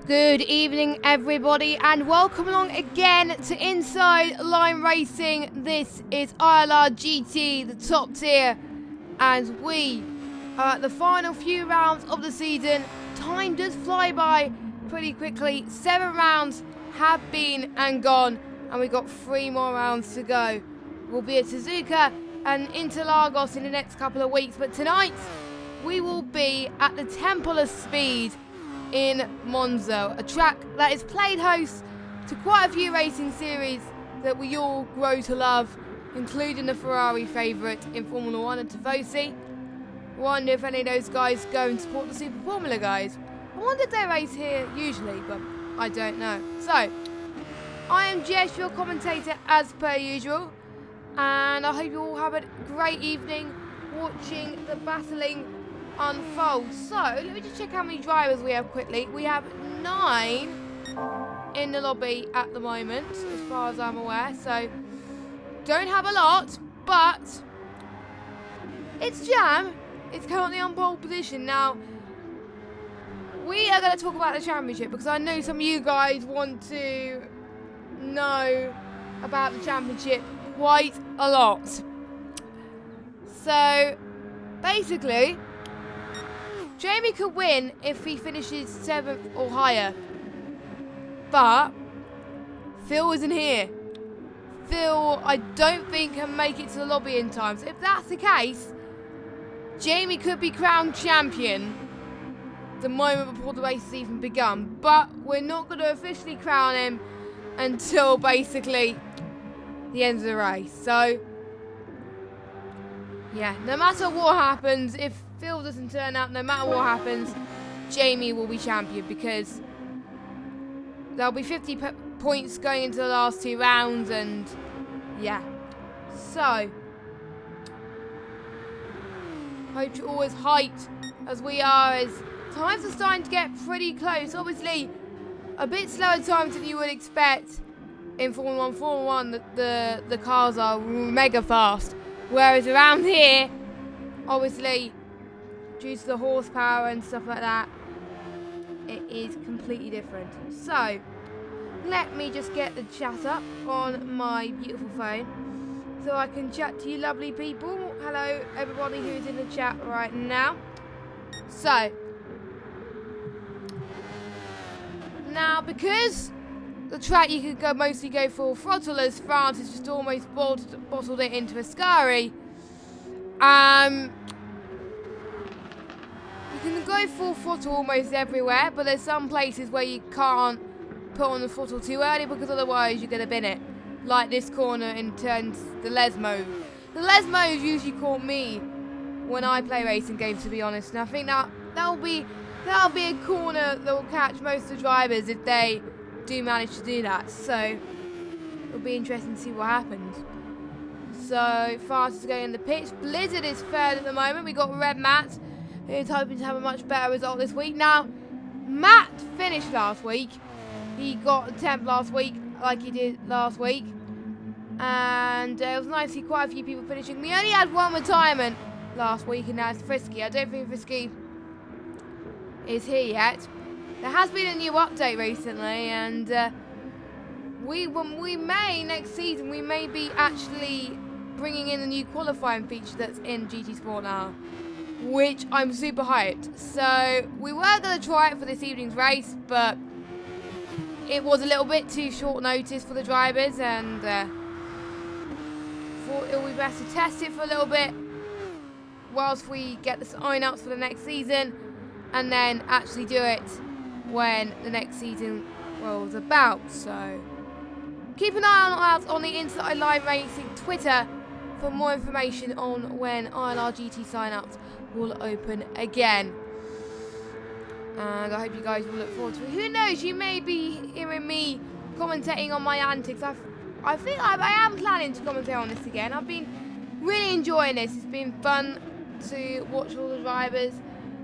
Good evening, everybody, and welcome along again to Inside Line Racing. This is ILRGT, the top tier, and we are at the final few rounds of the season. Time does fly by pretty quickly. 7 rounds have been and gone, and we've got 3 more rounds to go. We'll be at Suzuka and Interlagos in the next couple of weeks, but tonight we will be at the Temple of Speed in Monza, a track that is played host to quite a few racing series that we all grow to love, including the Ferrari favourite in Formula 1 and Tifosi. Wonder if any of those guys go and support the Super Formula guys. I wonder if they race here usually, but I don't know. So, I am Jess, your commentator as per usual, and I hope you all have a great evening watching the battling unfold. So, let me just check how many drivers we have quickly. We have 9 in the lobby at the moment, as far as I'm aware. So, don't have a lot, but it's Jam. It's currently on pole position. Now, we are going to talk about the championship because I know some of you guys want to know about the championship quite a lot. So, basically, Jamie could win if he finishes 7th or higher, but Phil isn't here. Phil, I don't think, can make it to the lobby in time. So if that's the case, Jamie could be crowned champion the moment before the race has even begun, but we're not going to officially crown him until basically the end of the race. So, yeah, no matter what happens, if Phil doesn't turn out, no matter what happens, Jamie will be champion because there'll be 50 points going into the last 2 rounds, and yeah. So, hope you're all as hyped as we are, as times are starting to get pretty close. Obviously, a bit slower times than you would expect in Formula 1. Formula 1, the cars are mega fast, whereas around here, obviously, due to the horsepower and stuff like that, it is completely different. So, let me just get the chat up on my beautiful phone so I can chat to you lovely people. Hello, everybody who's in the chat right now. So, now because the track you could mostly go full throttle, as France has just almost bottled it into Ascari, you can go full throttle almost everywhere, but there's some places where you can't put on the throttle too early because otherwise you're going to bin it. Like this corner in turns the Les mode. The Les modes usually caught me when I play racing games, to be honest, and I think that'll be a corner that will catch most of the drivers if they do manage to do that. So it'll be interesting to see what happens. So France is going in the pits. Blizzard is third at the moment. We got Red Matt, who's hoping to have a much better result this week. Now, Matt finished last week. He got a 10th last week, like he did last week. And it was nice to see quite a few people finishing. We only had 1 retirement last week, and that's Frisky. I don't think Frisky is here yet. There has been a new update recently, and we may, next season, we may be actually bringing in a new qualifying feature that's in GT Sport now, which I'm super hyped. So we were going to try it for this evening's race, but it was a little bit too short notice for the drivers, and thought it would be best to test it for a little bit whilst we get the sign-ups for the next season, and then actually do it when the next season rolls about. So keep an eye out on the Inside Line Racing Twitter for more information on when ILRGT sign-ups will open again. And I hope you guys will look forward to it. Who knows, you may be hearing me commentating on my antics. I think I am planning to commentate on this again. I've been really enjoying this. It's been fun to watch all the drivers.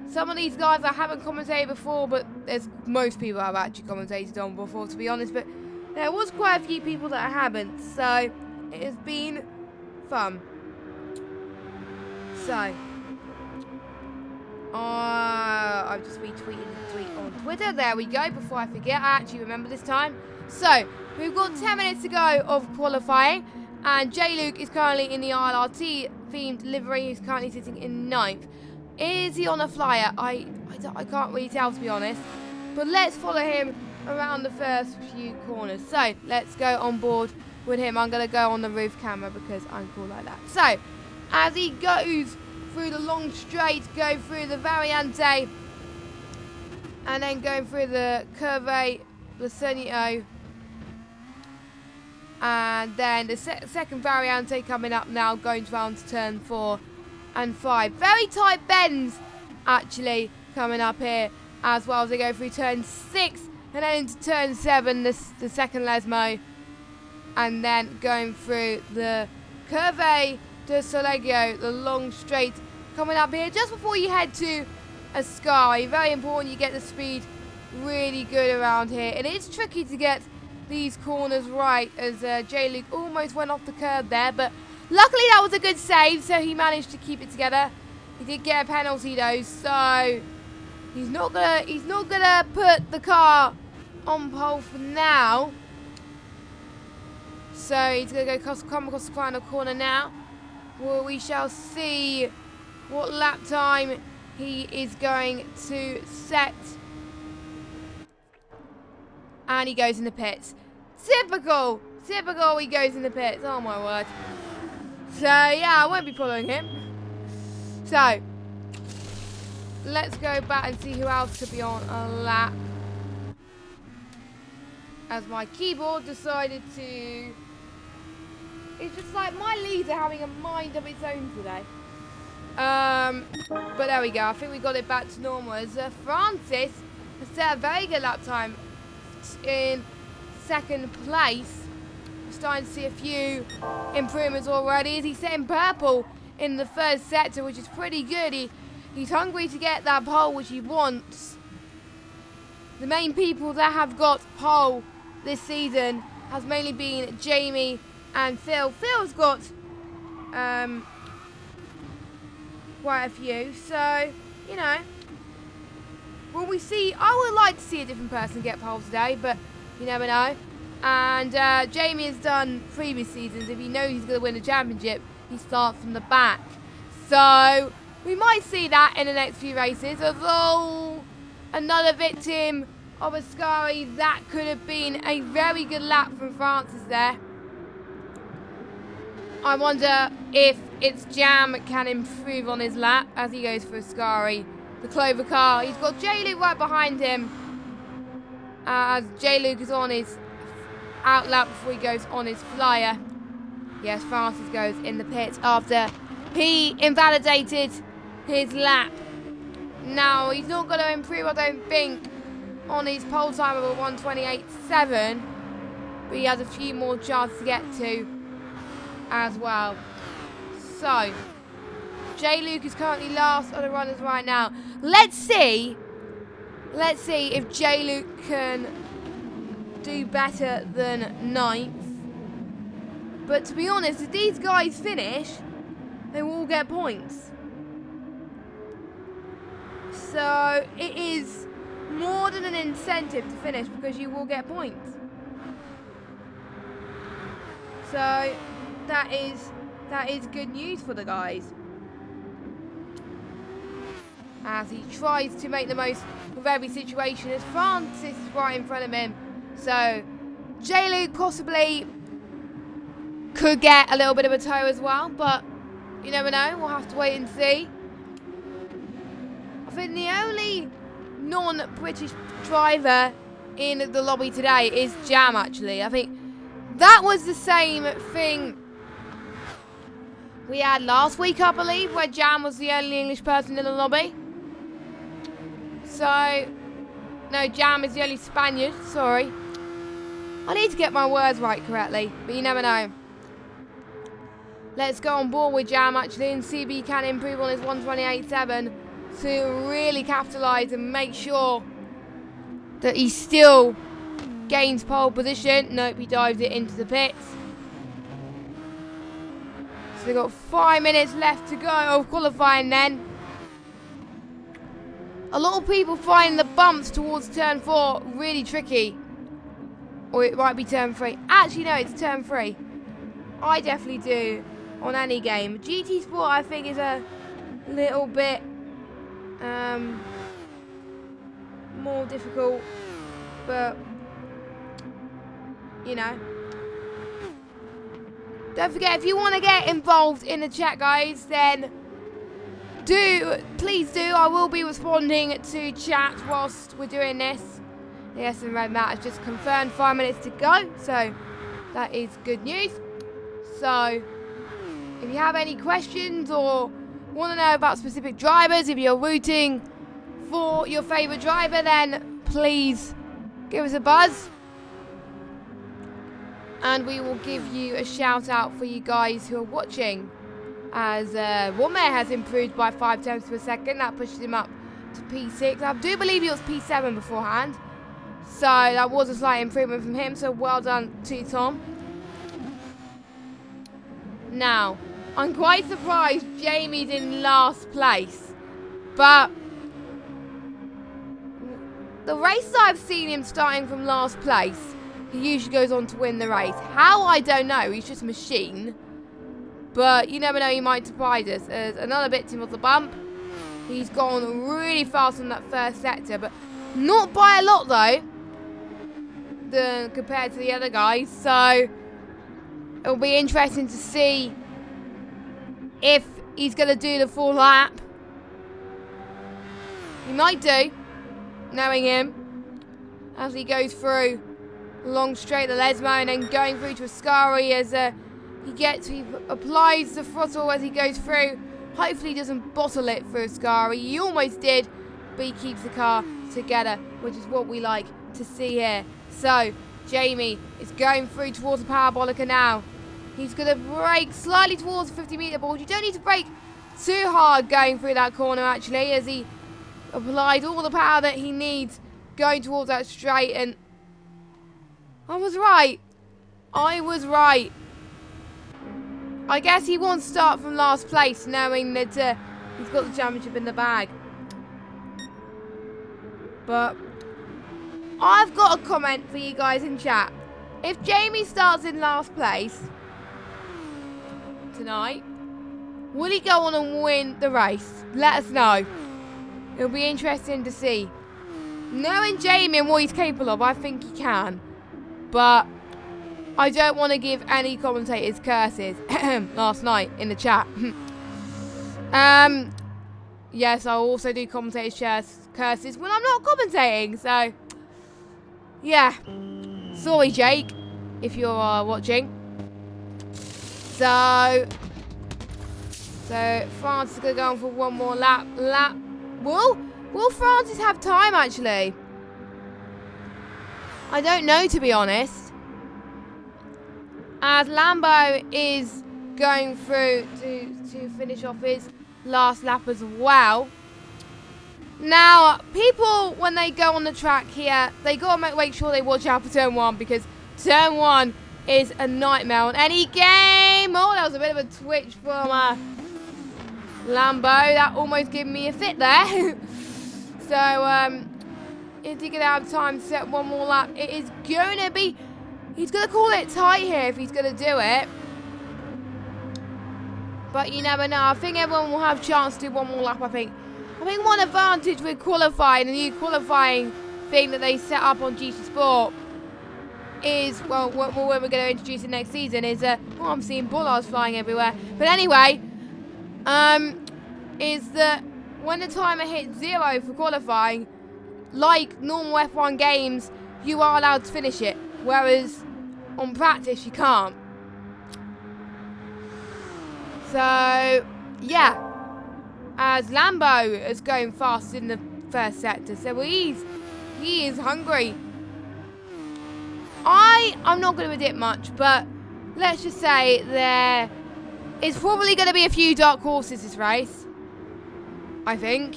Some of these guys I haven't commentated before, but there's most people I've actually commentated on before, to be honest. But there was quite a few people that I haven't, so it has been fun. So, I've just retweeted the tweet on Twitter. There we go. Before I forget, I actually remember this time. So, we've got 10 minutes to go of qualifying. And J-Luke is currently in the ILRT themed livery. He's currently sitting in 9th. Is he on a flyer? I can't really tell, to be honest. But let's follow him around the first few corners. So, let's go on board with him. I'm going to go on the roof camera because I'm cool like that. So, as he goes through the long straight, go through the Variante, and then going through the Curve, the Sunio, and then the second Variante coming up now, going round to turn 4 and 5. Very tight bends, actually, coming up here, as well as they go through turn 6, and then into turn 7, the second Lesmo, and then going through the Curve de Soleggio, the long straight coming up here just before you head to Ascari. Very important you get the speed really good around here. It is tricky to get these corners right, as J-Luke almost went off the curb there, but luckily that was a good save, so he managed to keep it together. He did get a penalty though, so he's not gonna put the car on pole for now. So he's gonna come across the final corner now. Well, we shall see what lap time he is going to set. And he goes in the pits. Typical, he goes in the pits. Oh my word. So yeah, I won't be following him. So let's go back and see who else could be on a lap. As my keyboard decided to... It's just like my leads are having a mind of its own today. But there we go. I think we got it back to normal. As Francis has set a very good lap time in second place. We're starting to see a few improvements already. As he's setting purple in the first sector, which is pretty good. He's hungry to get that pole, which he wants. The main people that have got pole this season has mainly been Jamie and Phil. Phil's got quite a few, so you know, will we see? I would like to see a different person get pole today, but you never know. And Jamie has done previous seasons. If he knows he's going to win the championship, he starts from the back. So we might see that in the next few races. Although another victim of Ascari, that could have been a very good lap from Francis there. I wonder if it's Jam can improve on his lap as he goes for Ascari. The Clover car. He's got J-Luke right behind him. As J-Luke is on his out lap before he goes on his flyer. Yes, Francis goes in the pits after he invalidated his lap. Now, he's not going to improve, I don't think, on his pole time of a 1:28.7. But he has a few more chances to get to as well. So, J-Luke is currently last of the runners right now. Let's see if J-Luke can do better than 9th. But to be honest, if these guys finish, they will all get points. So it is more than an incentive to finish because you will get points. So that is good news for the guys. As he tries to make the most of every situation, as Francis is right in front of him. So J-Luke possibly could get a little bit of a tow as well, but you never know. We'll have to wait and see. I think the only non-British driver in the lobby today is Jam, actually. I think that was the same thing we had last week, I believe, where Jam was the only English person in the lobby. So, no, Jam is the only Spaniard, sorry. I need to get my words right correctly, but you never know. Let's go on board with Jam, actually, and see if he can improve on his 1:28.7 to really capitalise and make sure that he still gains pole position. Nope, he dives it into the pits. So we've got 5 minutes left to go of qualifying then. A lot of people find the bumps towards turn 4 really tricky. Or it might be turn 3. Actually, no, it's turn 3. I definitely do on any game. GT Sport, I think, is a little bit more difficult. But, you know. Don't forget, if you want to get involved in the chat, guys, then please do. I will be responding to chat whilst we're doing this. Yes, and Red Matt has just confirmed 5 minutes to go, so that is good news. So, if you have any questions or want to know about specific drivers, if you're rooting for your favourite driver, then please give us a buzz. And we will give you a shout out for you guys who are watching. As Womair has improved by 5 tenths per second. That pushes him up to P6. I do believe he was P7 beforehand. So that was a slight improvement from him. So well done to Tom. Now, I'm quite surprised Jamie's in last place. But the races I've seen him starting from last place, he usually goes on to win the race. How, I don't know. He's just a machine. But you never know, he might surprise us. There's another victim of the bump. He's gone really fast on that first sector, but not by a lot though, compared to the other guys. So it'll be interesting to see if he's going to do the full lap. He might do, knowing him, as he goes through long straight the Lesmo and then going through to Ascari as he applies the throttle as he goes through. Hopefully he doesn't bottle it for Ascari. He almost did, but he keeps the car together, which is what we like to see here. So, Jamie is going through towards the parabolica now. He's going to brake slightly towards the 50-metre board. You don't need to brake too hard going through that corner, actually, as he applied all the power that he needs going towards that straight. And I was right. I was right. I guess he won't start from last place, knowing that he's got the championship in the bag. But I've got a comment for you guys in chat. If Jamie starts in last place tonight, will he go on and win the race? Let us know. It'll be interesting to see. Knowing Jamie and what he's capable of, I think he can. But I don't want to give any commentators curses last night in the chat. Yes, I also do commentators curses when I'm not commentating. So, yeah. Sorry, Jake, if you're watching. So Francis is going to go on for one more lap. Will Francis have time, actually? I don't know, to be honest. As Lambo is going through to finish off his last lap as well. Now, people, when they go on the track here, they got to make sure they watch out for turn 1, because turn 1 is a nightmare on any game. Oh, that was a bit of a twitch from Lambo. That almost gave me a fit there. So, is he going to have time to set one more lap? It is going to be... He's going to call it tight here if he's going to do it. But you never know. I think everyone will have a chance to do one more lap, I think. I think one advantage with qualifying, the new qualifying thing that they set up on GT Sport is, well, when we're going to introduce it next season, is, I'm seeing bollards flying everywhere. But anyway, is that when the timer hits 0 for qualifying, like normal F1 games, you are allowed to finish it. Whereas on practice, you can't. So, yeah. As Lambo is going fast in the first sector. So he is hungry. I'm not going to predict much, but let's just say there is probably going to be a few dark horses this race. I think.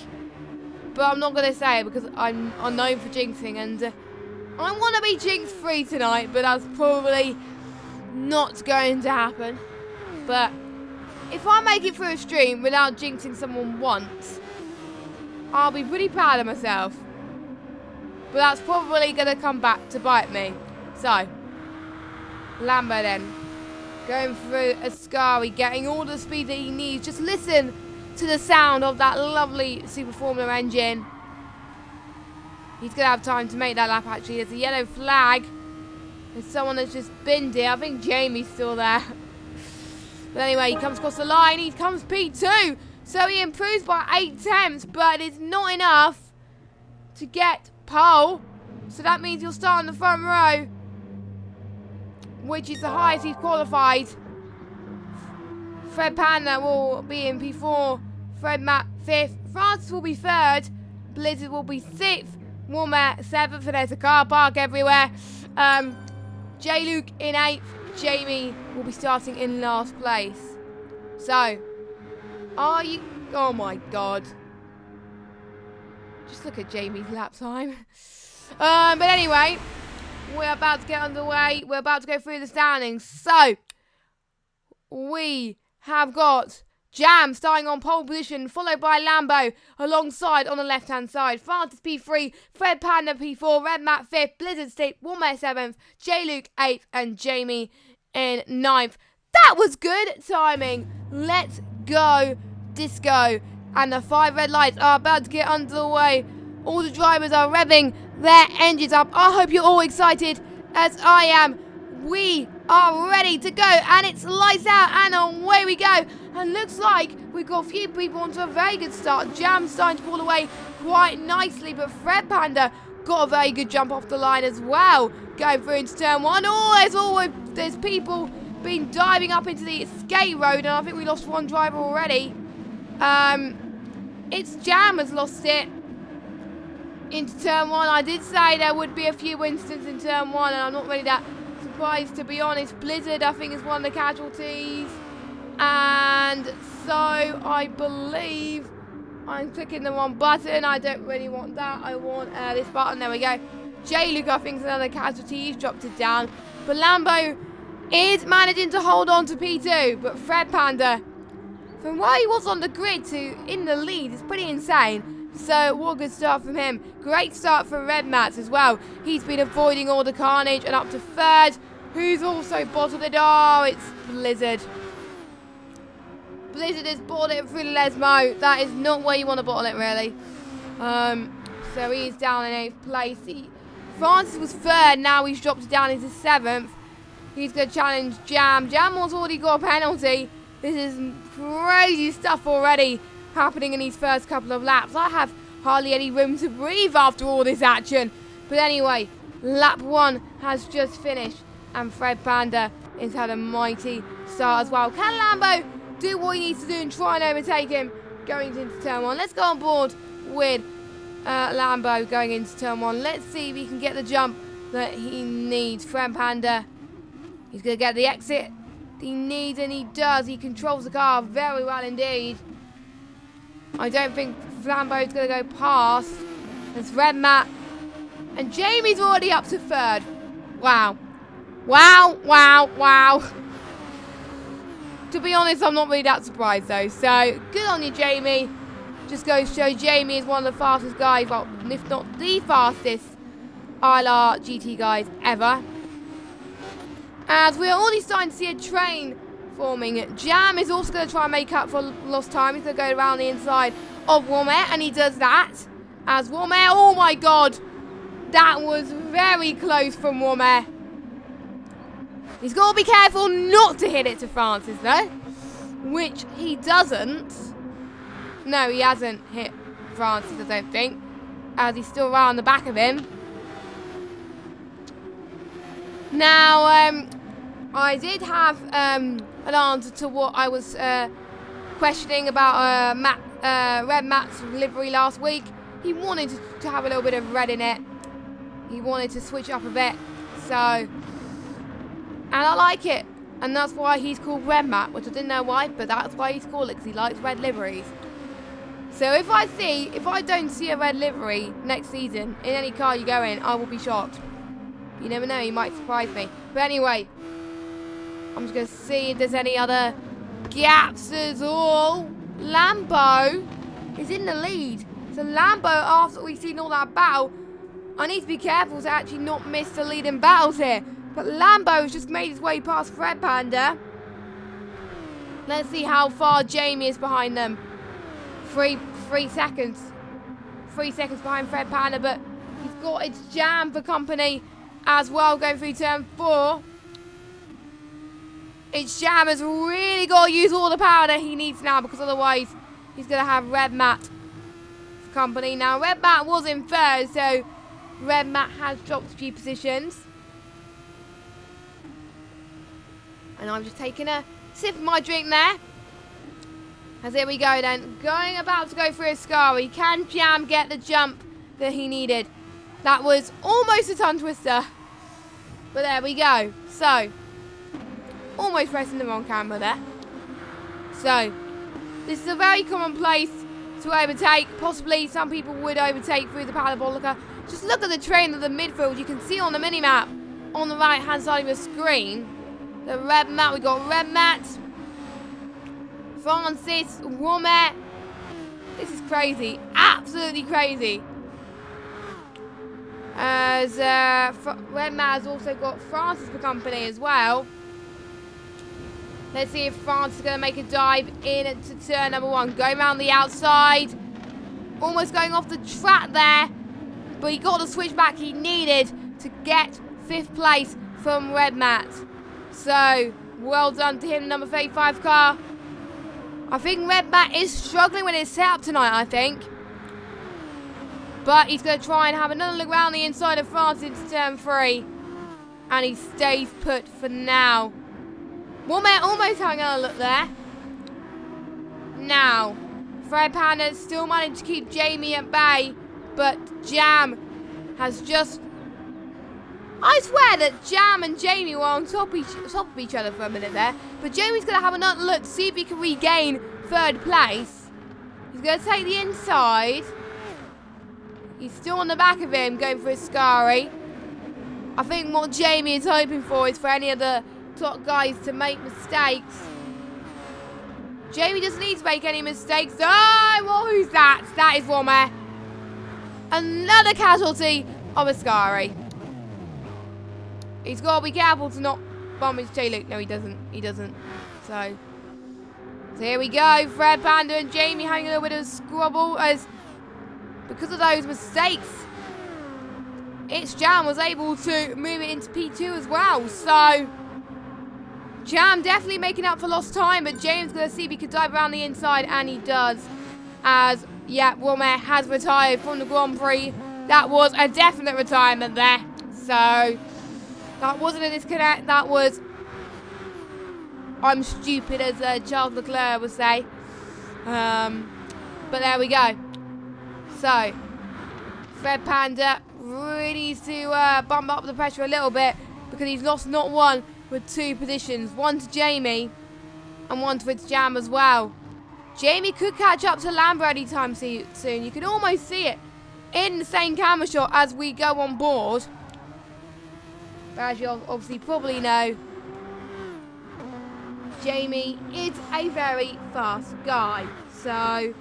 But I'm not going to say it because I'm known for jinxing, and I want to be jinx-free tonight, but that's probably not going to happen. But if I make it through a stream without jinxing someone once, I'll be pretty proud of myself. But that's probably going to come back to bite me. So, Lambo then. Going through Ascari, getting all the speed that he needs. Just listen to the sound of that lovely Super Formula engine. He's going to have time to make that lap, actually. There's a yellow flag. There's someone that's just binned it. I think Jamie's still there. But anyway, he comes across the line. He comes P2. So he improves by 8 tenths, but it's not enough to get pole. So that means he'll start in the front row, which is the highest he's qualified. Fred Panda will be in P4. Fred Matt 5th. Francis will be 3rd. Blizzard will be 6th. Warmer 7th. And there's a car park everywhere. J. Luke in 8th. Jamie will be starting in last place. So, are you... Oh my god. Just look at Jamie's lap time. But anyway, we're about to get underway. We're about to go through the standings. So, we have got Jam starting on pole position, followed by Lambo alongside on the left-hand side. Francis P3, Fred Panda P4, Red Matt 5th, Blizzard State, Warmer 7th, J. Luke 8th, and Jamie in 9th. That was good timing. Let's go disco. And the 5 red lights are about to get underway. All the drivers are revving their engines up. I hope you're all excited as I am. We are ready to go, and it's lights out, and away we go. And looks like we've got a few people onto a very good start. Jam's starting to pull away quite nicely, but Fred Panda got a very good jump off the line as well. Going through into turn 1. There's people been diving up into the skate road, and I think we lost one driver already. It's Jam has lost it into turn 1. I did say there would be a few incidents in turn 1, and I'm not really that surprised, to be honest. Blizzard, I think, is one of the casualties. And so I believe I'm clicking the wrong button. I don't really want that. I want this button. There we go. J. Luke, I think, is another casualty. He's dropped it down. But Lambo is managing to hold on to P2. But Fred Panda, from where he was on the grid to in the lead, is pretty insane. So what a good start from him. Great start from Red Mats as well. He's been avoiding all the carnage, and up to 3rd. Who's also bottled it? Oh, it's Blizzard. Blizzard has bottled it through the Lesmo. That is not where you want to bottle it, really. So he's down in 8th place. Francis was 3rd. Now he's dropped it down into 7th. He's going to challenge Jam. Jam has already got a penalty. This is crazy stuff already happening in these first couple of laps. I have hardly any room to breathe after all this action. But anyway, lap 1 has just finished, and Fred Panda has had a mighty start as well. Can Lambo do what he needs to do and try and overtake him going into turn 1? Let's go on board with Lambo going into turn 1. Let's see if he can get the jump that he needs. Fred Panda, he's going to get the exit he needs, and he does. He controls the car very well indeed. I don't think Lambo's going to go past. There's Red Matt. And Jamie's already up to 3rd. Wow. Wow, wow, wow. To be honest, I'm not really that surprised though. So, good on you, Jamie. Just goes to show Jamie is one of the fastest guys, well, if not the fastest ILRGT guys ever. As we're already starting to see a train forming. Jam is also going to try and make up for lost time. He's going to go around the inside of Warmer, and he does that. As Warmer, oh my god, that was very close from Warmer. He's got to be careful not to hit it to Francis though, which he doesn't. No, he hasn't hit Francis, I don't think, as he's still around the back of him. Now, I did have an answer to what I was questioning about Red Matt's livery last week. He wanted to have a little bit of red in it. He wanted to switch up a bit. So, and I like it. And that's why he's called Red Matt, which I didn't know why, but that's why he's called it, because he likes red liveries. So if I don't see a red livery next season in any car you go in, I will be shocked. You never know, he might surprise me. But anyway, I'm just going to see if there's any other gaps at all. Lambo is in the lead. So Lambo, after we've seen all that battle, I need to be careful to actually not miss the leading battles here. But Lambo's just made his way past Fred Panda. Let's see how far Jamie is behind them. 3 seconds. 3 seconds behind Fred Panda, but he's got its Jam for company as well going through turn 4. Its Jam has really got to use all the power that he needs now, because otherwise he's going to have Red Matt for company. Now, Red Matt was in third, so Red Matt has dropped a few positions. And I'm just taking a sip of my drink there. As here we go then. About to go through a Scary. Can Jam get the jump that he needed? That was almost a tongue twister. But there we go. So, almost pressing the wrong camera there. So, this is a very common place to overtake. Possibly some people would overtake through the parabolica. Just look at the train of the midfield. You can see on the minimap on the right hand side of the screen. The Red Matt. We got Red Matt, Francis, Womet. This is crazy. Absolutely crazy. As Red Matt has also got Francis for company as well. Let's see if France is going to make a dive in to turn number 1. Going around the outside. Almost going off the track there. But he got the switchback he needed to get 5th place from Red Matt. So, well done to him, number 35 car. I think Red Matt is struggling with his setup tonight, I think. But he's going to try and have another look around the inside of France into turn 3. And he stays put for now. Womet almost having another look there. Now, Fred Panda still managed to keep Jamie at bay. But Jam has just... I swear that Jam and Jamie were on top of each other for a minute there. But Jamie's going to have another look to see if he can regain 3rd place. He's going to take the inside. He's still on the back of him, going for his Scary. I think what Jamie is hoping for is for any of the top guys to make mistakes. Jamie doesn't need to make any mistakes. Oh, well, who's that? That is Womet. Another casualty of a Scary. He's got to be careful to not bump his tail loop. No, he doesn't. He doesn't. So here we go. Fred Panda and Jamie having a little bit of a squabble as because of those mistakes. It's Jam was able to move it into P2 as well. So Jam definitely making up for lost time, but James going to see if he could dive around the inside, and he does. As, yeah, Womet has retired from the Grand Prix. That was a definite retirement there. So that wasn't a disconnect. That was, I'm stupid, as Charles Leclerc would say. But there we go. So, Fred Panda really needs to bump up the pressure a little bit, because he's lost not 1 but 2 positions. 1 to Jamie and 1 to its Jam as well. Jamie could catch up to Lambo anytime soon. You can almost see it in the same camera shot as we go on board. But as you obviously probably know, Jamie is a very fast guy. So,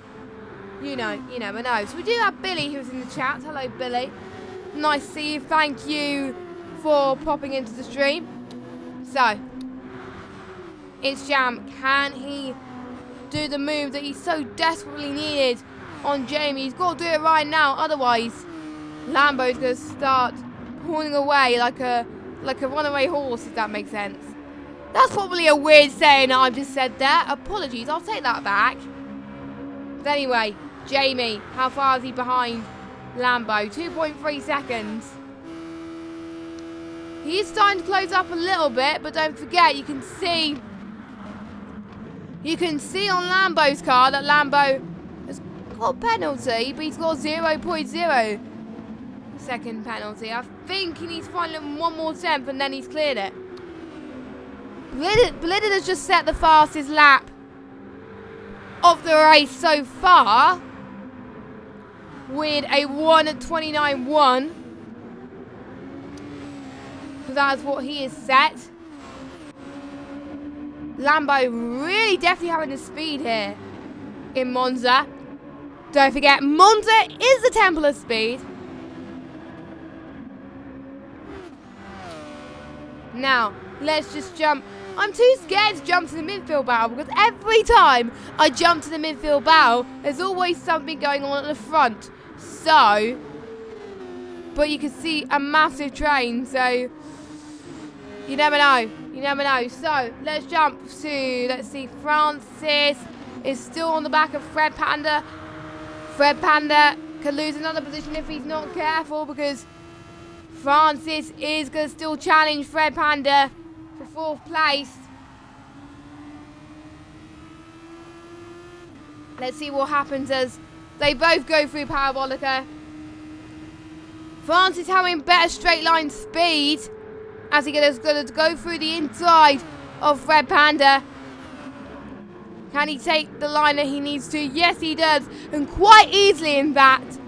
you never know. So we do have Billy who's in the chat. Hello, Billy. Nice to see you. Thank you for popping into the stream. So, it's Jam. Can he do the move that he so desperately needed on Jamie? He's got to do it right now. Otherwise, Lambo's going to start pulling away like a runaway horse, if that makes sense. That's probably a weird saying that I've just said there. Apologies, I'll take that back. But anyway, Jamie, how far is he behind Lambo? 2.3 seconds. He is starting to close up a little bit, but don't forget, you can see on Lambo's car that Lambo has got a penalty, but he's got 0.0 second penalty. I think he needs to find him 1 more tenth and then he's cleared it. Blitted has just set the fastest lap of the race so far with a 1:29.1. That's what he is set. Lambo really definitely having the speed here in Monza. Don't forget, Monza is the temple of speed. Now, let's just jump. I'm too scared to jump to the midfield battle because every time I jump to the midfield battle, there's always something going on at the front. So, but you can see a massive train, so you never know. You never know. So, let's jump to, let's see, Francis is still on the back of Fred Panda. Fred Panda could lose another position if he's not careful because Francis is going to still challenge Fred Panda for 4th place. Let's see what happens as they both go through Parabolica. Francis having better straight line speed as he is going to go through the inside of Fred Panda. Can he take the line that he needs to? Yes, he does, and quite easily in fact.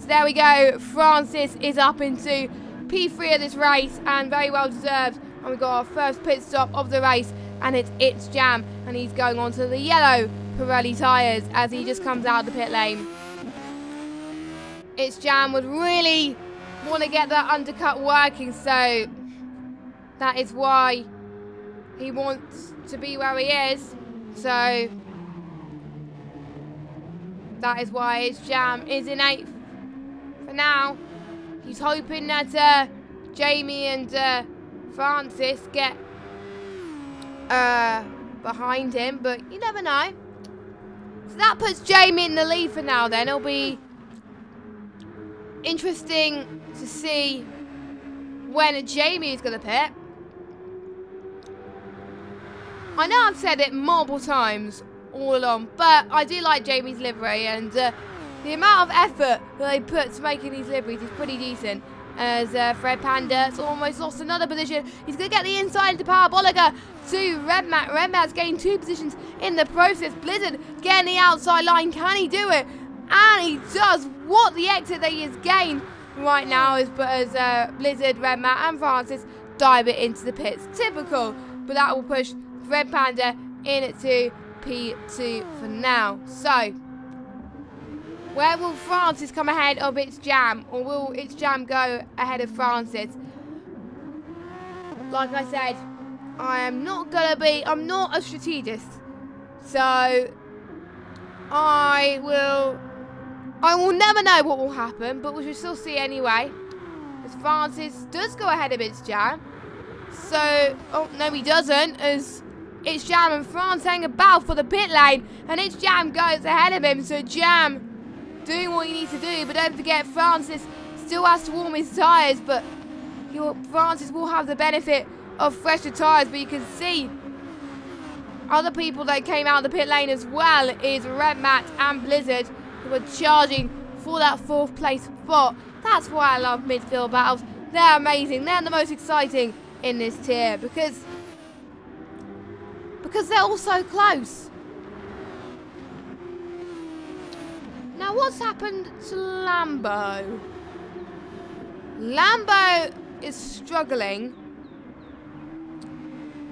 So there we go. Francis is up into P3 of this race, and very well deserved. And we've got our first pit stop of the race, and it's Jam, and he's going on to the yellow Pirelli tyres as he just comes out of the pit lane. It's Jam would really want to get that undercut working, so that is why he wants to be where he is. So that is why it's Jam is in 8th for now. He's hoping that Jamie and Francis get behind him, but you never know. So that puts Jamie in the lead for now then. It'll be interesting to see when Jamie is going to pit. I know I've said it multiple times all along, but I do like Jamie's livery, and the amount of effort that they put to making these liveries is pretty decent. As Fred Panda's almost lost another position. He's going to get the inside into Parabolica to Redmat. Redmat's gained 2 positions in the process. Blizzard getting the outside line. Can he do it? And he does. What the exit that he has gained right now is as Blizzard, Redmat and Francis dive it into the pits. Typical, but that will push Fred Panda into P2 for now. So, where will Francis come ahead of its Jam, or will its Jam go ahead of Francis? Like I said, I'm not a strategist, so I will never know what will happen, but we shall still see anyway. As Francis does go ahead of its Jam. So, oh no he doesn't, as it's Jam and France hang about for the pit lane, and its Jam goes ahead of him, so Jam doing what he needs to do, but don't forget Francis still has to warm his tyres, but Francis will have the benefit of fresher tyres, but you can see other people that came out of the pit lane as well is Redmat and Blizzard, who are charging for that 4th place spot. That's why I love midfield battles. They're amazing. They're the most exciting in this tier because they're all so close. Now, what's happened to Lambo? Lambo is struggling.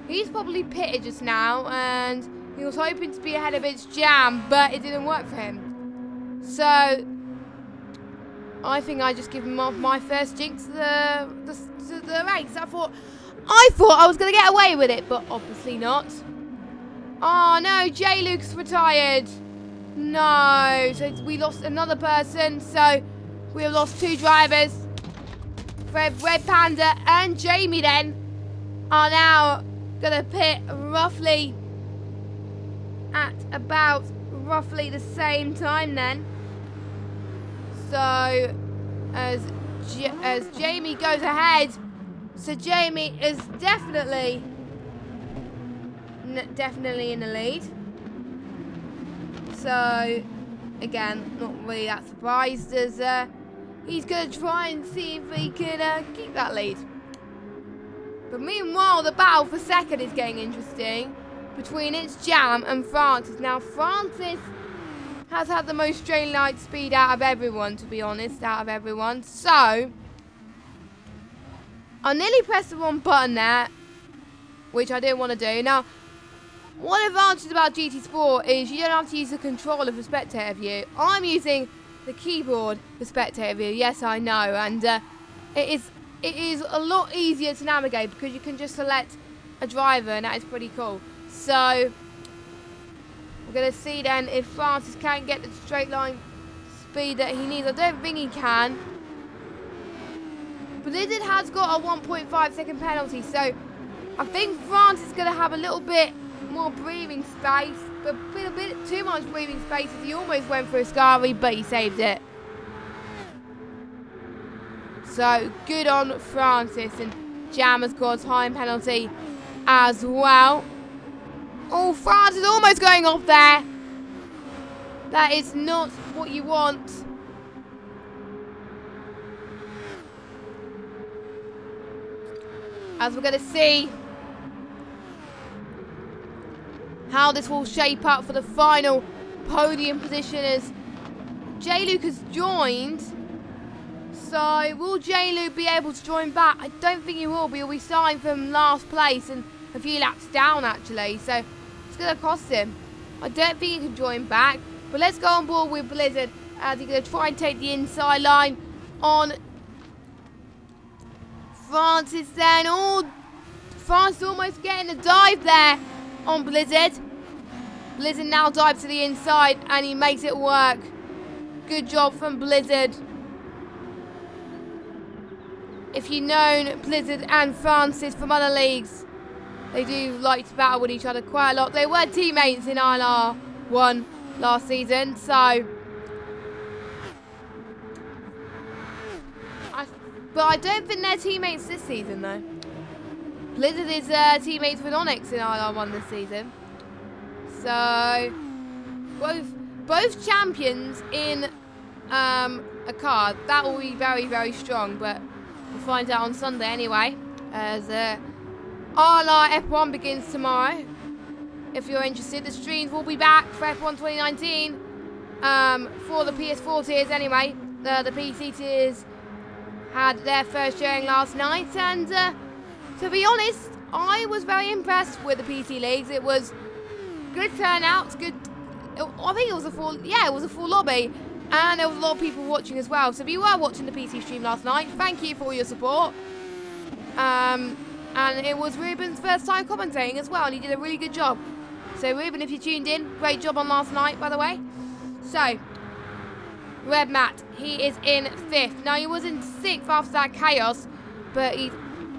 He's probably pitted just now, and he was hoping to be ahead of its Jam, but it didn't work for him. So, I think I just give him off my first jinx to the race. I thought I was going to get away with it, but obviously not. Oh no, J. Luke's retired. No, so we lost another person, so we have lost 2 drivers. Red Panda and Jamie then are now going to pit roughly at about the same time then. So as Jamie goes ahead, so Jamie is definitely in the lead. So, again, not really that surprised as he's going to try and see if he can keep that lead. But meanwhile, the battle for second is getting interesting between its Jam and Francis. Now, Francis has had the most straight line speed out of everyone, to be honest, So, I nearly pressed the wrong button there, which I didn't want to do. Now, One advantage about GT Sport is you don't have to use the controller for spectator view. I'm using the keyboard for spectator view. Yes, I know, and it is a lot easier to navigate because you can just select a driver, and that is pretty cool. So we're going to see then if Francis can get the straight line speed that he needs. I don't think he can. But Blizzard has got a 1.5 second penalty, so I think Francis is going to have a little bit more breathing space, but a bit too much breathing space as he almost went for a Scary, but he saved it. So good on Francis, and Jam has got a time penalty as well. Oh, Francis almost going off there. That is not what you want. As we're going to see how this will shape up for the final podium position as J-Luke has joined. So will J-Luke be able to join back? I don't think he will, but he'll be starting from last place and a few laps down actually. So it's going to cost him. I don't think he can join back. But let's go on board with Blizzard as he's going to try and take the inside line on Francis then. Oh, Francis almost getting a dive there on Blizzard. Blizzard now dives to the inside and he makes it work. Good job from Blizzard. If you've known Blizzard and Francis from other leagues, they do like to battle with each other quite a lot. They were teammates in ILR1 last season, so but I don't think they're teammates this season though. Blizzard is teammates with Onyx in ILR1 this season. So both champions in a car. That will be very, very strong, but we'll find out on Sunday anyway, as ILR F1 begins tomorrow. If you're interested, the streams will be back for F1 2019 for the PS4 tiers anyway. The PC tiers had their first showing last night, and to be honest, I was very impressed with the PC leagues. It was good turnouts, good. I think it was a full lobby, and there was a lot of people watching as well. So if you were watching the PC stream last night, thank you for all your support. And it was Ruben's first time commentating as well, and he did a really good job. So Ruben, if you tuned in, great job on last night, by the way. So, Red Matt, he is in 5th. Now, he was in 6th after that chaos, but he's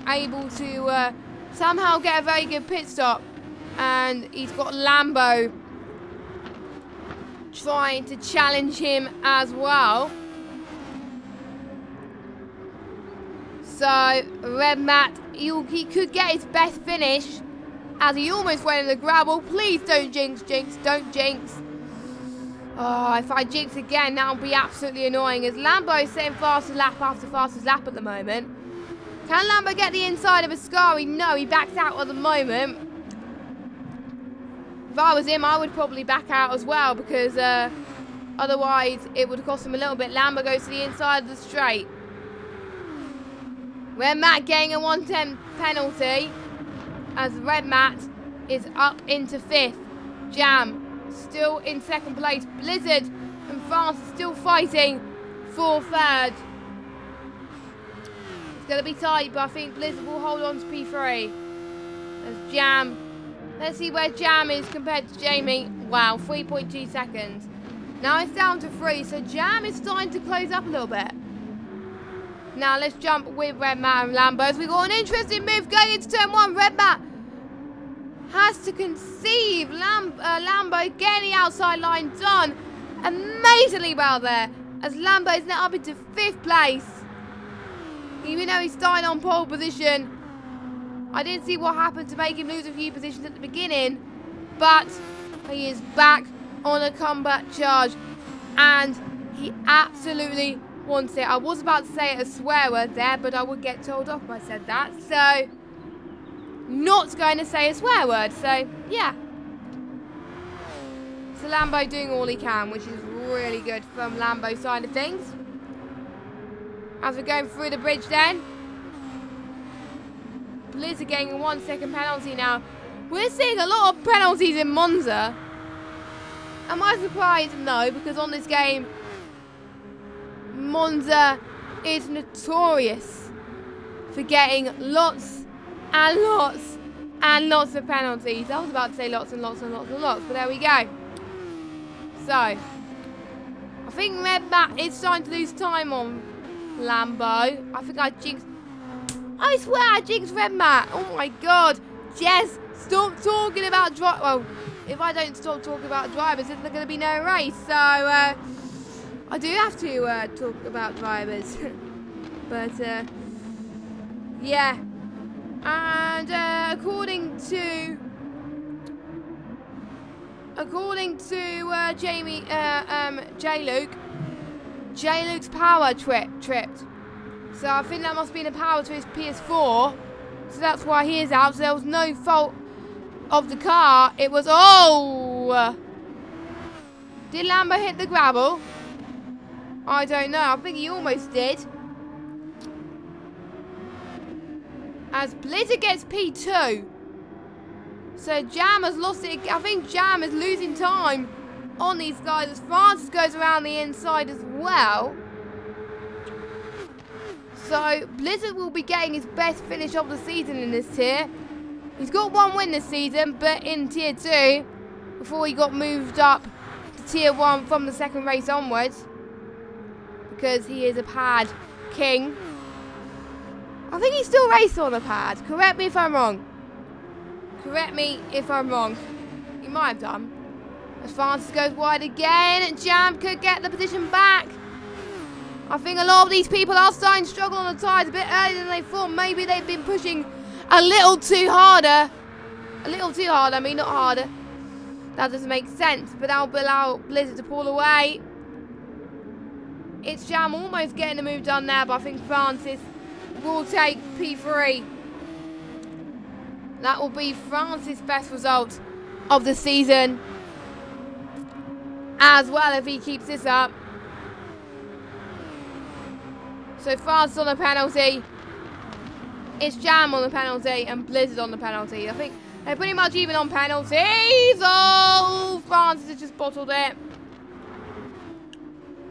able to somehow get a very good pit stop. And he's got Lambo trying to challenge him as well. So, Red Matt, he could get his best finish as he almost went in the gravel. Please don't jinx, don't jinx. Oh, if I jinx again, that will be absolutely annoying, as Lambo is setting fastest lap after fastest lap at the moment. Can Lambo get the inside of Ascari? No, he backs out at the moment. If I was him, I would probably back out as well, because otherwise it would cost him a little bit. Lambo goes to the inside of the straight. Red Matt getting a 110 penalty, as Red Matt is up into 5th. Jam still in 2nd place. Blizzard and France still fighting for 3rd. It's going to be tight, but I think Blizzard will hold on to P3. As Jam, let's see where Jam is compared to Jamie. Wow, 3.2 seconds. Now it's down to 3, so Jam is starting to close up a little bit. Now let's jump with Red Matt and Lambos. We've got an interesting move going into turn 1. Red Matt has to conceive. Lambo getting the outside line done amazingly well there, as Lambo is now up into 5th place. Even though he's starting on pole position, I didn't see what happened to make him lose a few positions at the beginning, but he is back on a comeback charge, and he absolutely wants it. I was about to say a swear word there, but I would get told off if I said that, so not going to say a swear word. So yeah, so Lambo doing all he can, which is really good from Lambo's side of things. As we're going through the bridge then, Blizzard getting a 1 second penalty now. We're seeing a lot of penalties in Monza. Am I surprised? No, because on this game, Monza is notorious for getting lots and lots and lots of penalties. I was about to say lots and lots and lots and lots, but there we go. So, I think Red Matt is starting to lose time on Lambo. I think I jinxed. I swear I jinxed Red Matt. Oh my god. Jess, stop talking about well, if I don't stop talking about drivers, there's going to be no race. So, I do have to talk about drivers. But, yeah. And according to J-Luke's power tripped. So I think that must be the power to his PS4. So that's why he is out. So there was no fault of the car. It was, oh! Did Lambo hit the gravel? I don't know. I think he almost did. As Blizzard gets P2. So Jam has lost it. I think Jam is losing time on these guys as Francis goes around the inside as well. So Blizzard will be getting his best finish of the season in this tier. He's got one win this season, but in tier 2, before he got moved up to tier 1 from the second race onwards, because he is a pad king. I think he still raced on a pad. Correct me if I'm wrong. Correct me if I'm wrong. He might have done. As Francis goes wide again, Jam could get the position back. I think a lot of these people are starting to struggle on the tyres a bit earlier than they thought. Maybe they've been pushing a little too harder. A little too hard, I mean, not harder. That doesn't make sense, but that'll allow Blizzard to pull away. It's Jam almost getting the move done there, but I think Francis will take P3. That will be Francis' best result of the season as well if he keeps this up. So Francis on the penalty. It's Jam on the penalty and Blizzard on the penalty. I think they're pretty much even on penalties. Oh, Francis has just bottled it.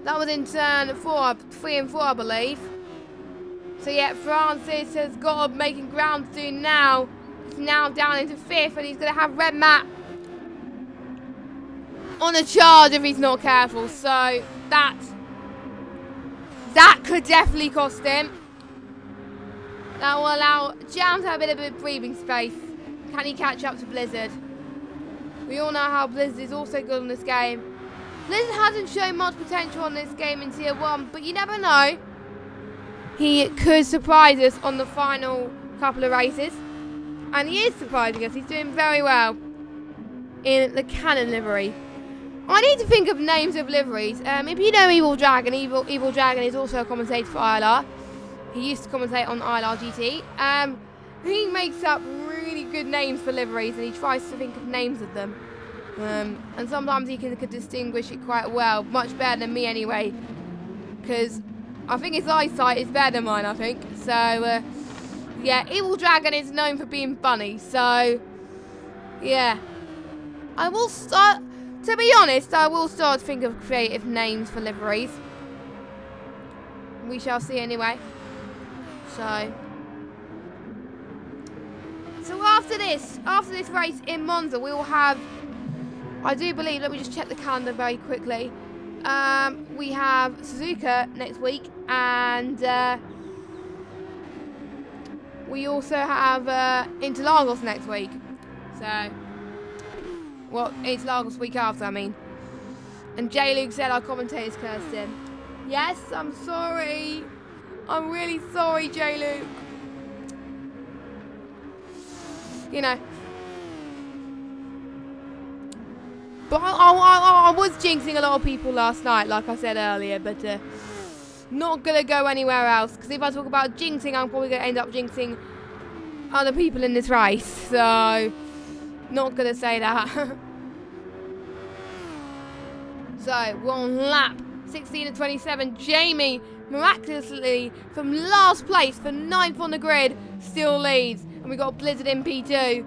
That was in turn 3 and 4, I believe. So yeah, Francis has got making ground to do now. He's now down into 5th and he's going to have Red Matt on a charge if he's not careful. So that could definitely cost him. That will allow Jam to have a bit of a breathing space. Can he catch up to Blizzard? We all know how Blizzard is also good on this game. Blizzard hasn't shown much potential on this game in tier 1, but you never know. He could surprise us on the final couple of races. And he is surprising us. He's doing very well in the Cannon livery. I need to think of names of liveries. If you know Evil Dragon, Evil Dragon is also a commentator for ILR. He used to commentate on ILRGT. He makes up really good names for liveries and he tries to think of names of them. And sometimes he can distinguish it quite well, much better than me anyway. Because I think his eyesight is better than mine, I think. So, yeah, Evil Dragon is known for being funny. So, yeah. I will start, to be honest, I will start to think of creative names for liveries. We shall see anyway. So after this race in Monza, we will have, I do believe, let me just check the calendar very quickly. We have Suzuka next week, and we also have IndyILR next week. So, well, IndyILR week after, I mean. And J. Luke said our commentators cursed him. Yes, I'm sorry. I'm really sorry, J. Luke. You know. But I was jinxing a lot of people last night, like I said earlier, but not going to go anywhere else. Because if I talk about jinxing, I'm probably going to end up jinxing other people in this race. So, not going to say that. So, we're on lap 16 and 27. Jamie, miraculously, from last place for 9th on the grid, still leads. And we got Blizzard in P2.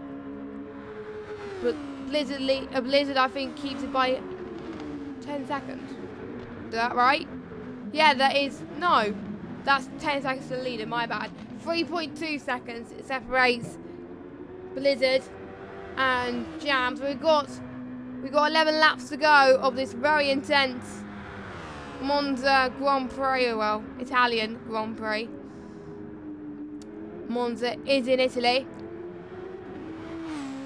Blizzard, I think, keeps it by 10 seconds. Is that right? Yeah, that is. No. That's 10 seconds to the leader, my bad. 3.2 seconds. It separates Blizzard and Jam. So we've got 11 laps to go of this very intense Monza Grand Prix. Well, Italian Grand Prix. Monza is in Italy.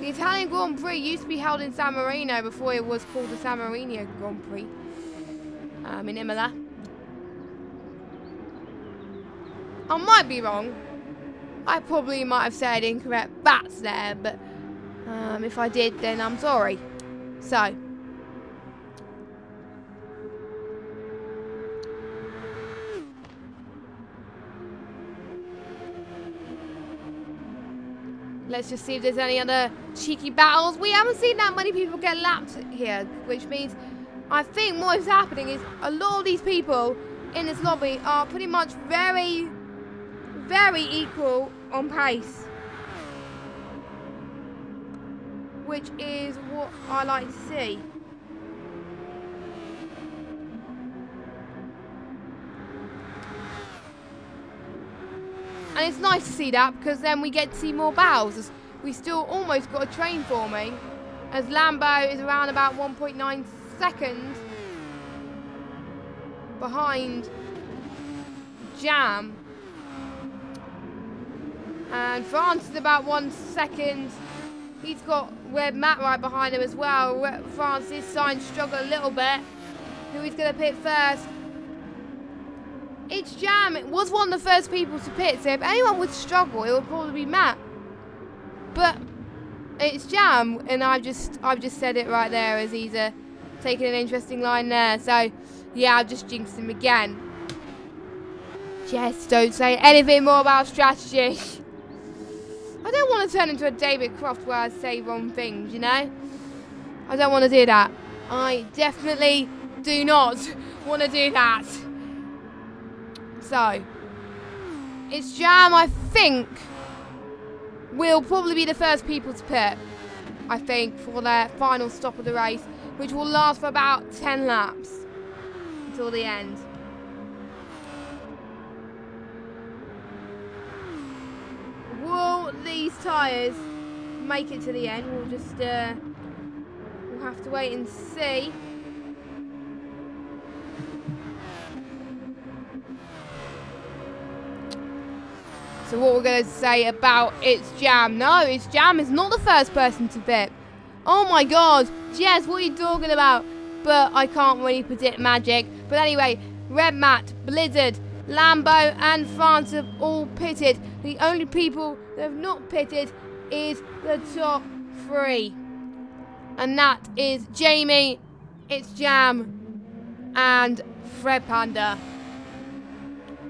The Italian Grand Prix used to be held in San Marino before it was called the San Marino Grand Prix. In Imola. I might be wrong. I probably might have said incorrect bats there, but if I did, then I'm sorry. So, let's just see if there's any other cheeky battles. We haven't seen that many people get lapped here, which means I think what is happening is a lot of these people in this lobby are pretty much very, very equal on pace, which is what I like to see. And it's nice to see that, because then we get to see more battles. We still almost got a train forming, as Lambo is around about 1.9 seconds behind Jam. And France is about 1 second. He's got Red Matt right behind him as well. France is starting to struggle a little bit. Who he's going to pit first? It's Jam. It was one of the first people to pit, so if anyone would struggle, it would probably be Matt. But it's Jam, and I've just said it right there as he's taking an interesting line there. So yeah, I've just jinxed him again. Just don't say anything more about strategy. I don't want to turn into a David Croft where I say wrong things, you know? I don't want to do that. I definitely do not want to do that. So, it's Jam, I think, will probably be the first people to pit, I think, for their final stop of the race, which will last for about 10 laps until the end. Will these tyres make it to the end? We'll just we'll have to wait and see. So what we're going to say about It's Jam? No, It's Jam is not the first person to pit. Oh my God, Jess, what are you talking about? But I can't really predict magic. But anyway, Red Matt, Blizzard, Lambo and France have all pitted. The only people that have not pitted is the top 3. And that is Jamie, It's Jam and Fred Panda.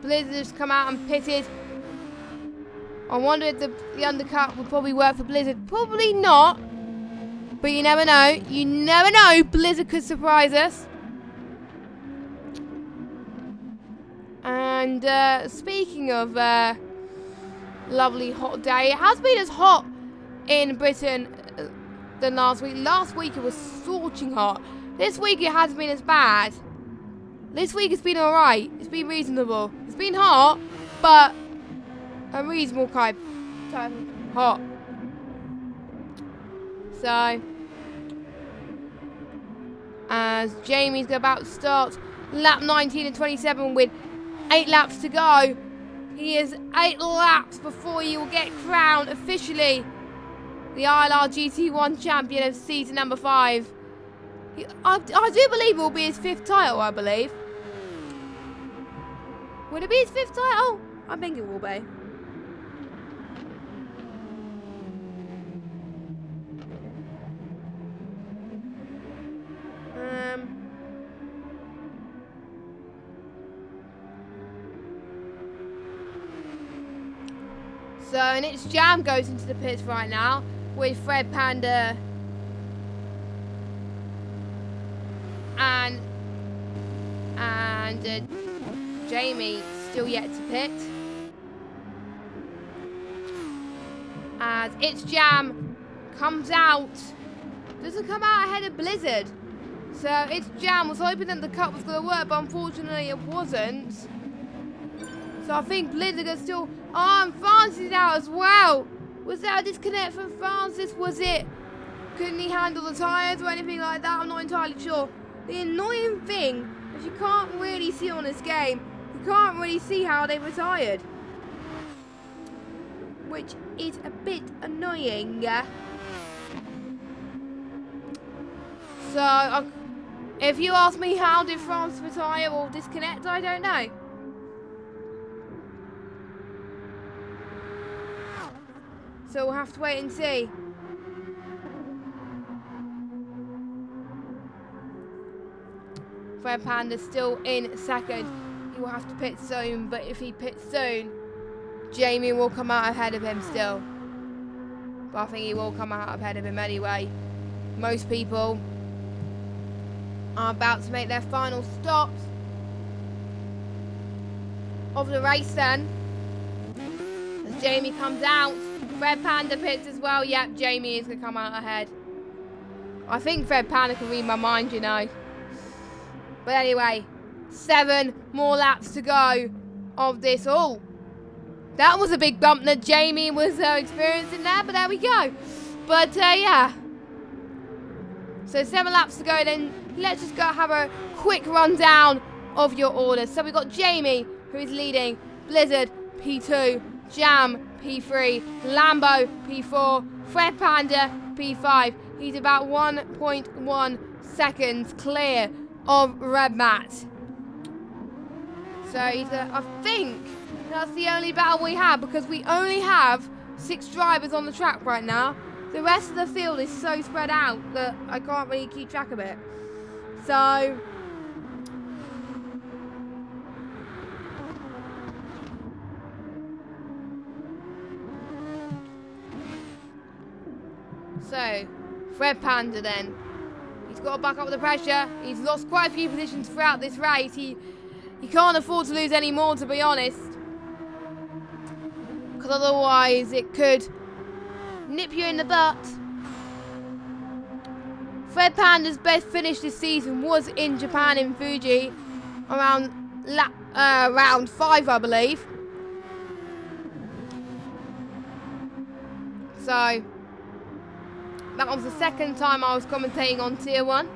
Blizzard has come out and pitted. I wonder if the undercut would probably work for Blizzard. Probably not. But you never know. You never know. Blizzard could surprise us. And speaking of lovely hot day, it has been as hot in Britain than last week. Last week it was scorching hot. This week it hasn't been as bad. This week it's been alright. It's been reasonable. It's been hot, but a reasonable kind of hot. So, as Jamie's about to start lap 19 and 27 with 8 laps to go. He is 8 laps before he will get crowned officially the ILRGT1 champion of season number 5. I do believe it will be his 5th title, I believe. Would it be his 5th title? I think it will be. So, and It's Jam goes into the pits right now with Fred Panda and Jamie still yet to pit. As It's Jam comes out doesn't come out ahead of Blizzard. So it's Jam. Was hoping that the cut was going to work, but unfortunately it wasn't. So I think Blizzard is still... Oh, and Francis is out as well. Was there a disconnect from Francis? Was it... Couldn't he handle the tyres or anything like that? I'm not entirely sure. The annoying thing is you can't really see on this game. You can't really see how they retired. Which is a bit annoying. So, if you ask me how did France retire or disconnect, I don't know. So we'll have to wait and see. Fred Panda's still in second. He will have to pit soon, but if he pits soon, Jamie will come out ahead of him still. But I think he will come out ahead of him anyway. Most people are about to make their final stops of the race then. As Jamie comes out, Fred Panda pits as well. Yep, Jamie is going to come out ahead. I think Fred Panda can read my mind, you know. But anyway, 7 more laps to go of this. Oh, that was a big bump that Jamie was experiencing there, but there we go. But yeah. So 7 laps to go, then let's just go have a quick rundown of your orders. So we've got Jamie, who is leading, Blizzard, P2, Jam, P3, Lambo, P4, Fred Panda, P5. He's about 1.1 seconds clear of Red Matt. So he's I think that's the only battle we have, because we only have 6 drivers on the track right now. The rest of the field is so spread out that I can't really keep track of it. So Fred Panda then. He's got to back up with the pressure. He's lost quite a few positions throughout this race. He can't afford to lose any more, to be honest. Because otherwise it could nip you in the butt. Fred Panda's best finish this season was in Japan in Fuji. Around round 5, I believe. So that was the second time I was commentating on Tier 1.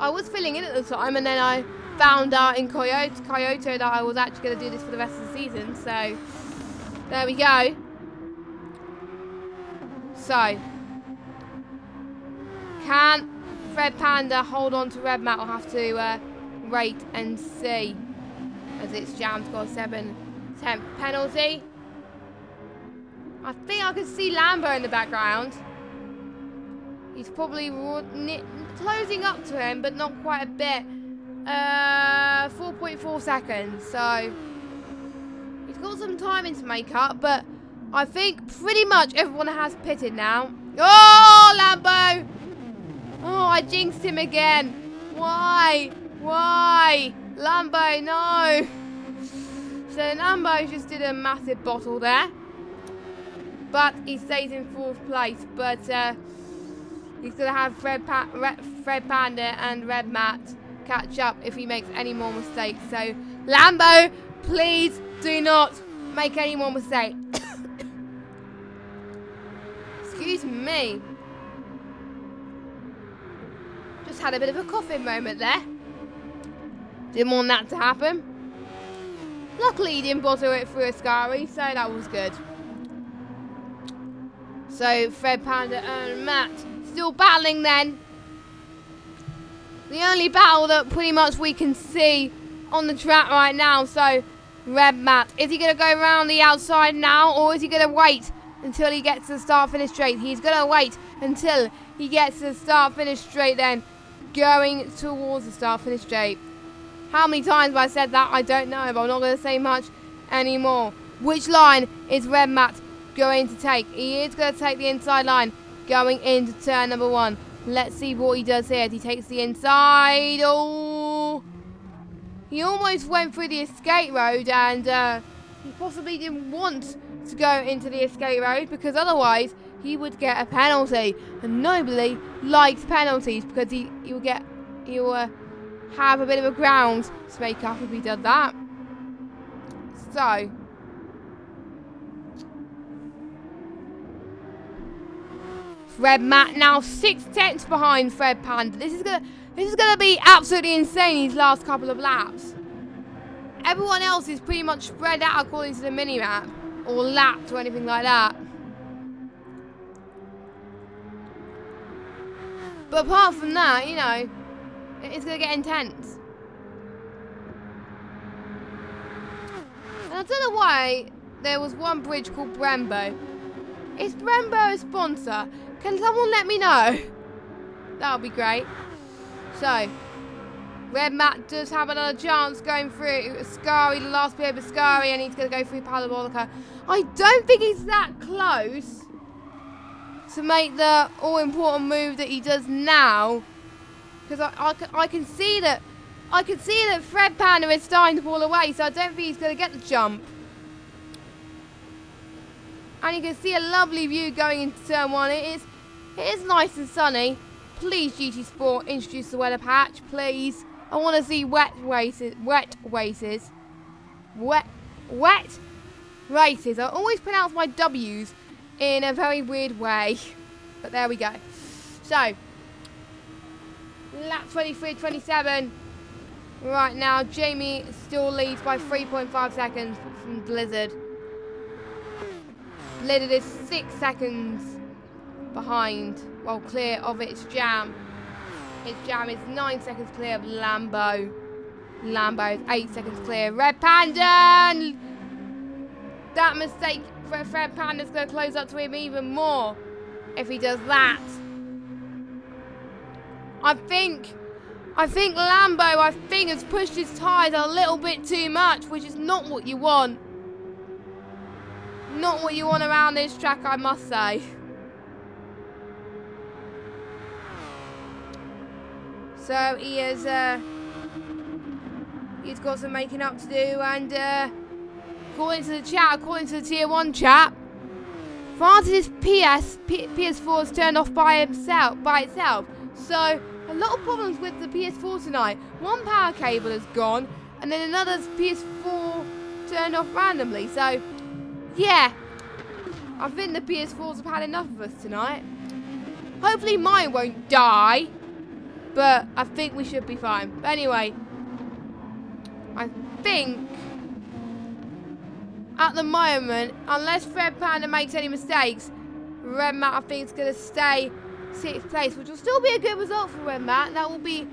I was filling in at the time, and then I found out in Kyoto that I was actually going to do this for the rest of the season. So there we go. So can Fred Panda hold on to Red Matt? We'll have to wait and see, as it's Jam's got a 7-10 penalty. I think I can see Lambo in the background. He's probably closing up to him, but not quite a bit. 4.4 seconds, so he's got some timing to make up, but I think pretty much everyone has pitted now. Oh, Lambo! Oh, I jinxed him again. Why? Why? Lambo, no! So Lambo just did a massive bottle there. But he stays in 4th place, but he's going to have Fred Panda and Red Matt catch up if he makes any more mistakes. So, Lambo, please do not make any more mistakes. Excuse me. Just had a bit of a coughing moment there. Didn't want that to happen. Luckily, he didn't bottle it through a scary, so that was good. So, Fred Panda and Matt still battling then. The only battle that pretty much we can see on the track right now. So, Red Matt, is he going to go around the outside now, or is he going to wait until he gets to the start-finish straight? He's going to wait until he gets to the start-finish straight then, going towards the start-finish straight. How many times have I said that? I don't know, but I'm not going to say much anymore. Which line is Red Matt going to take? He is going to take the inside line going into turn number 1. Let's see what he does here. He takes the inside. Oh, he almost went through the escape road, and he possibly didn't want to go into the escape road, because otherwise he would get a penalty, and nobody likes penalties because he will have a bit of a ground to make up if he does that. So Fred Matt now 6/10 behind Fred Panda. This is gonna be absolutely insane these last couple of laps. Everyone else is pretty much spread out according to the mini map or lapped or anything like that. But apart from that, you know, it's gonna get intense. And I don't know why there was one bridge called Brembo. Is Brembo a sponsor? Can someone let me know? That would be great. So, Red Matt does have another chance going through Ascari, the last bit of Ascari, and he's going to go through Parabolica. I don't think he's that close to make the all-important move that he does now, because I can see that Fred Panda is starting to pull away, so I don't think he's going to get the jump. And you can see a lovely view going into turn 1. It is nice and sunny. Please, GT Sport, introduce the weather patch, please. I want to see wet races. I always pronounce my W's in a very weird way. But there we go. So, lap 23-27. Right now, Jamie still leads by 3.5 seconds from Blizzard. Blizzard is 6 seconds behind, well, clear of its jam. Its jam is 9 seconds clear of Lambo. Lambo is 8 seconds clear. Red Panda! That mistake for Red Panda's going to close up to him even more if he does that. I think Lambo, has pushed his tyres a little bit too much, which is not what you want. Not what you want around this track, I must say. So he's got some making up to do, and according to the chat, according to the Tier 1 chat, Francis' PS4 is turned off by itself. So a lot of problems with the PS4 tonight. One power cable is gone, and then another's PS4 turned off randomly. So yeah, I think the PS4s have had enough of us tonight. Hopefully mine won't die, but I think we should be fine. But anyway, I think at the moment, unless Fred Panda makes any mistakes, Red Matt I think is going to stay 6th place, which will still be a good result for Red Matt. That will be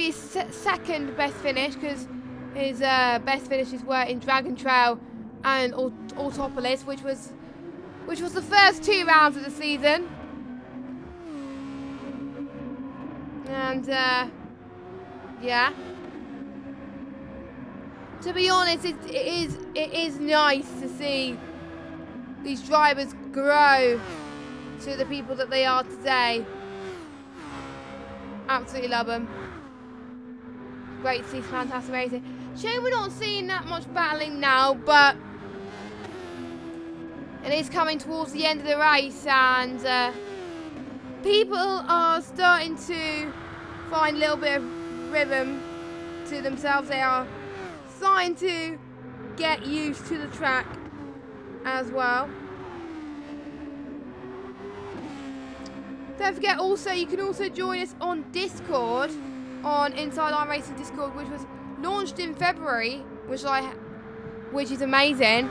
his second best finish, because his best finishes were in Dragon Trail and Autopolis, which was the first 2 rounds of the season. And yeah, to be honest, it is nice to see these drivers grow to the people that they are today. Absolutely love them. Great to see fantastic racing. Shame we're not seeing that much battling now, but it is coming towards the end of the race, and people are starting to find a little bit of rhythm to themselves. They are starting to get used to the track as well. Don't forget also, you can also join us on Discord, on Inside Our Racing Discord, which was launched in February, which is amazing.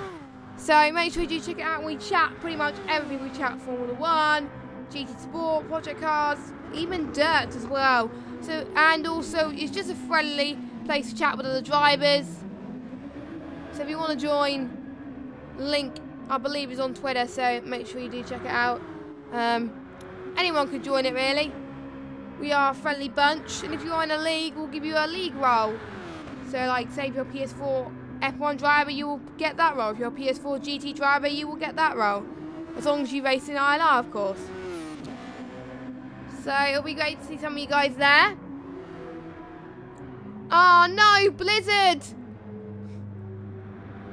So make sure you do check it out. We chat pretty much everything. We chat Formula 1, GT Sport, Project Cars, even Dirt as well. So, and also it's just a friendly place to chat with other drivers. So if you want to join, link I believe is on Twitter, so make sure you do check it out. Anyone could join it really. We are a friendly bunch, and if you're in a league, we'll give you a league role. So like, say if you're a PS4 F1 driver, you will get that role. If you're a PS4 GT driver, you will get that role. As long as you race in ILR, of course. So it'll be great to see some of you guys there. Oh no, Blizzard!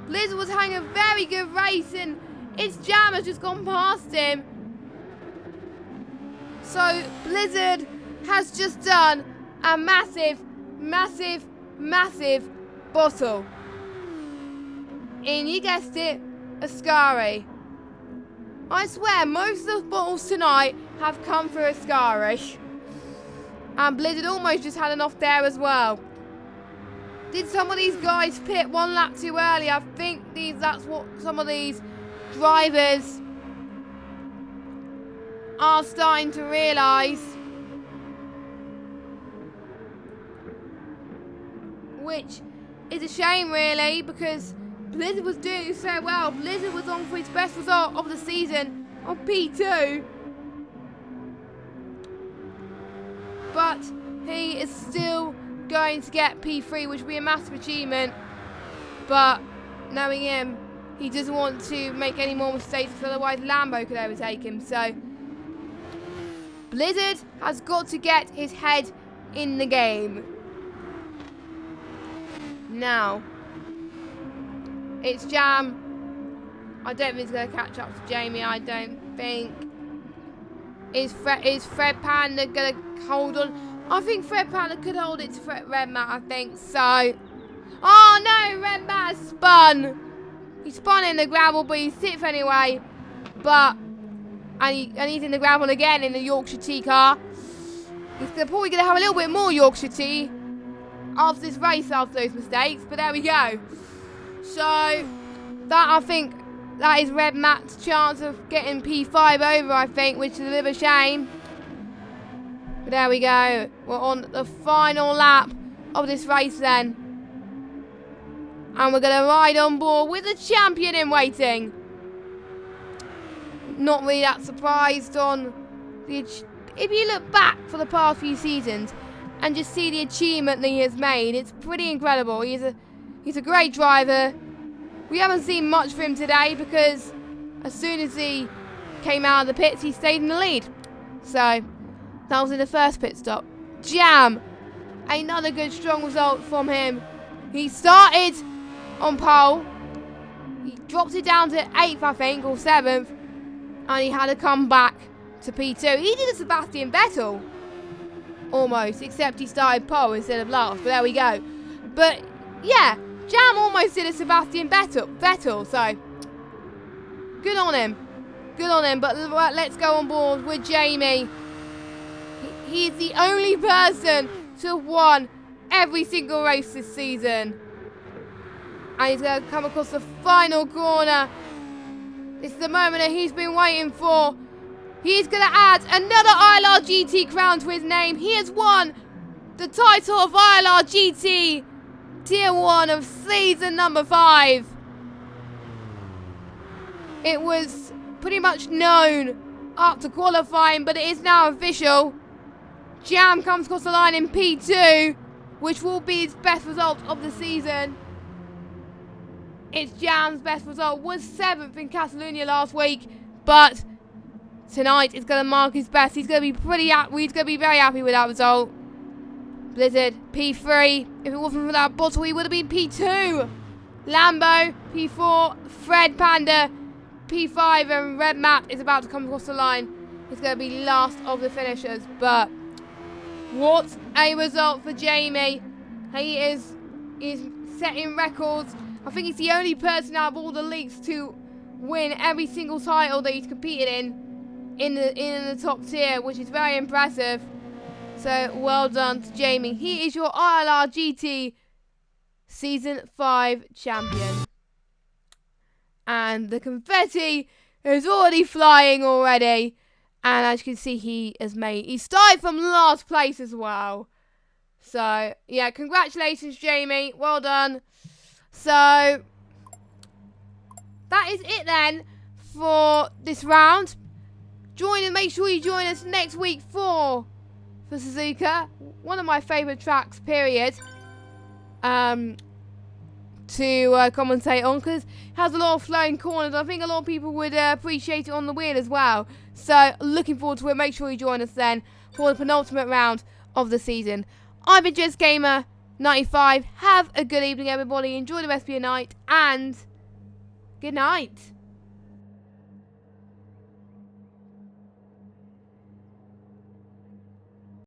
Blizzard was having a very good race in It's Jam has just gone past him. So Blizzard has just done a massive, massive, massive bottle. And you guessed it, Ascari. I swear, most of the bottles tonight have come through Ascari. And Blizzard almost just had enough there as well. Did some of these guys pit one lap too early? I think that's what some of these drivers are starting to realise. Which is a shame, really, because Blizzard was doing so well. Blizzard was on for his best result of the season on P2. But he is still going to get P3, which would be a massive achievement. But knowing him, he doesn't want to make any more mistakes, because otherwise Lambo could overtake him. So Blizzard has got to get his head in the game. Now, it's Jam. I don't think he's going to catch up to Jamie. I don't think. Is Fred Panda going to hold on? I think Fred Panda could hold it to Red Matt, I think so. Oh no, Red Matt spun. He spun in the gravel, but he's sixth anyway. But, and he's in the gravel again in the Yorkshire T car. He's probably going to have a little bit more Yorkshire T after this race, after those mistakes. But there we go. So, that I think, that is Red Matt's chance of getting P5 over, I think, which is a bit of a shame. But there we go. We're on the final lap of this race then. And we're going to ride on board with the champion in waiting. Not really that surprised on the... If you look back for the past few seasons and just see the achievement that he has made, it's pretty incredible. He's a great driver. We haven't seen much for him today because as soon as he came out of the pits, he stayed in the lead. So, that was in the first pit stop. Jam! Another good, strong result from him. He started on pole. He dropped it down to 8th, I think, or 7th. And he had to come back to P2. He did a Sebastian Vettel. Almost, except he started pole instead of last. But there we go. But, yeah. Jam almost did a Sebastian Vettel, so good on him. Good on him, but let's go on board with Jamie. He is the only person to have won every single race this season. And he's going to come across the final corner. It's the moment that he's been waiting for. He's going to add another ILRGT crown to his name. He has won the title of ILRGT Tier 1 of season number 5. It was pretty much known up to qualifying, but it is now official. Jam comes across the line in P2, which will be his best result of the season. It's Jam's best result. Was 7th in Catalonia last week, but tonight it's going to mark his best. He's going to be pretty happy. He's going to be very happy with that result. Blizzard, P3. If it wasn't for that bottle, he would have been P2. Lambo, P4. Fred Panda, P5. And Red Matt is about to come across the line. He's going to be last of the finishers. But what a result for Jamie. He is setting records. I think he's the only person out of all the leagues to win every single title that he's competed in the top tier, which is very impressive. So, well done to Jamie. He is your ILRGT Season 5 champion. And the confetti is already flying already. And as you can see, he started from last place as well. So, yeah, congratulations, Jamie. Well done. So, that is it then for this round. Make sure you join us next week for Suzuka, one of my favourite tracks, period, to commentate on, because it has a lot of flowing corners. I think a lot of people would appreciate it on the wheel as well. So, looking forward to it. Make sure you join us then for the penultimate round of the season. I've been JustGamer95. Have a good evening, everybody. Enjoy the rest of your night, and good night.